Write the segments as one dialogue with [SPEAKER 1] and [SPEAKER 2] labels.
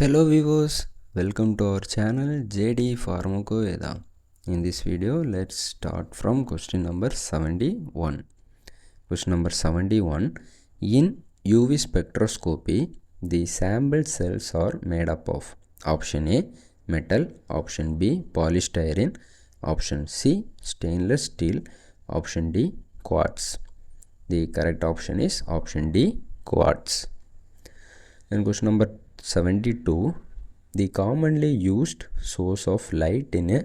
[SPEAKER 1] Hello viewers, welcome to our channel JD Pharmacoveda. In this video, let's start from question number 71. Question number 71. In UV spectroscopy, the sample cells are made up of option A, metal, option B, polystyrene, option C, stainless steel, option D, quartz. The correct option is option D, quartz. Then question number 72. The commonly used source of light in a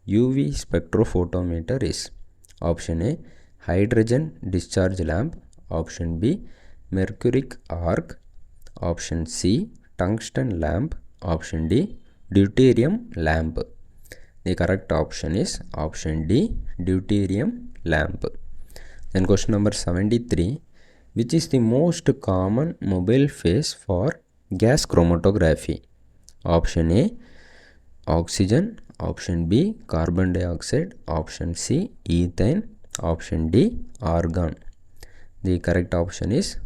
[SPEAKER 1] UV spectrophotometer is option A, hydrogen discharge lamp, option B, mercuric arc, option C, tungsten lamp, option D, deuterium lamp. The correct option is option D, deuterium lamp. Then question number 73. Which is the most common mobile phase for gas chromatography? Option A, oxygen, option B, carbon dioxide, option C, ethane, option D, argon. The correct option is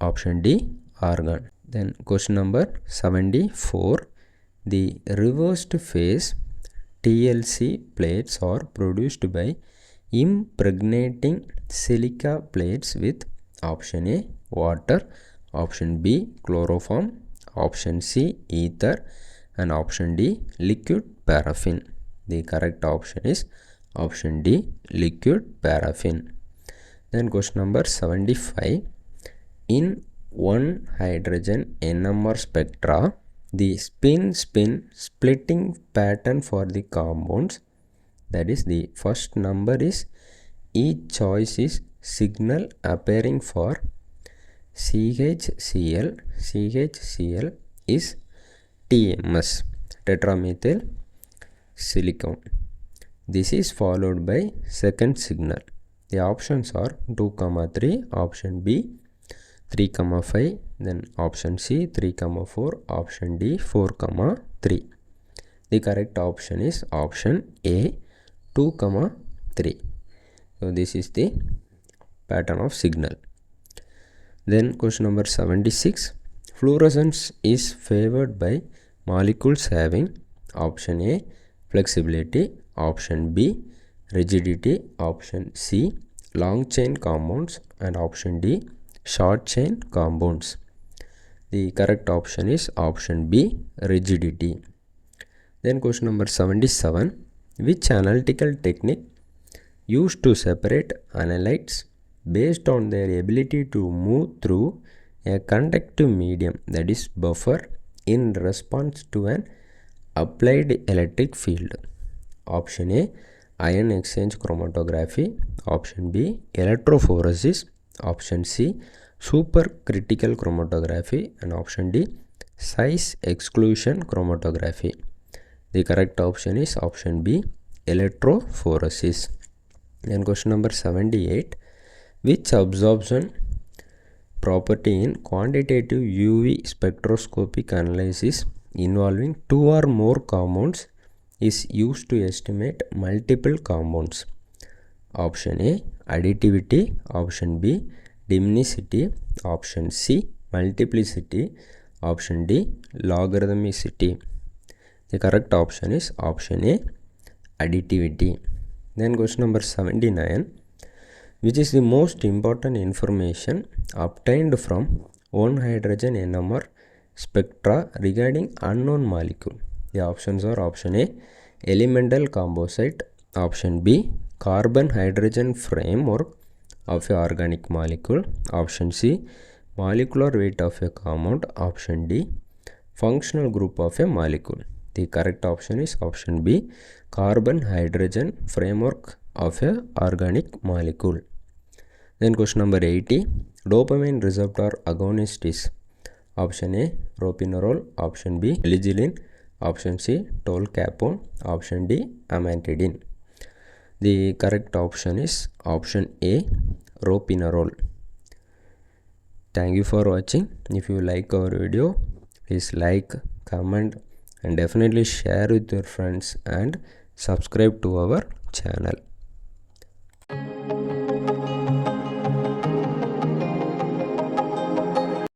[SPEAKER 1] option D, argon. Then question number 74. The reversed phase TLC plates are produced by impregnating silica plates with option A, water, option B, chloroform, option C, ether, and option D, liquid paraffin. The correct option is option D, liquid paraffin. Then question number 75. In 1 hydrogen NMR spectra, the spin-spin splitting pattern for the compounds, that is, the first number is each choice is signal appearing for CHCl. CHCl is TMS, tetramethyl silicon. This is followed by second signal. The options are 2, 3, option B 3, 5, then option C 3, 4, option D 4, 3. The correct option is option A 2, 3. So this is the pattern of signal. Then question number 76. Fluorescence is favored by molecules having option A, flexibility, option B, rigidity, option C, long chain compounds, and option D, short chain compounds. The correct option is option B, rigidity. Then question number 77. Which analytical technique used to separate analytes based on their ability to move through a conductive medium, that is buffer, in response to an applied electric field? Option A, ion exchange chromatography, option B, electrophoresis, option C, supercritical chromatography, and option D, size exclusion chromatography. The correct option is option B, electrophoresis. Then question number 78. Which absorption property in quantitative UV spectroscopic analysis involving 2 or more compounds is used to estimate multiple compounds? Option A, additivity, option B, diminutivity, option C, multiplicity, option D, logarithmicity. The correct option is option A, additivity. Then question number 79. Which is the most important information obtained from 1 hydrogen NMR spectra regarding unknown molecule? The options are option A, elemental composite, option B, carbon hydrogen framework of a organic molecule, option C, molecular weight of a compound, option D, functional group of a molecule. The correct option is option B, carbon hydrogen framework of a organic molecule. Then question number 80. Dopamine receptor agonist is option A, ropinirole, option B, ligilin, option C, tolcapone, option D, amantadine. The correct option is option A, ropinirole. Thank you for watching. If you like our video, please like, comment, and definitely share with your friends and subscribe to our channel.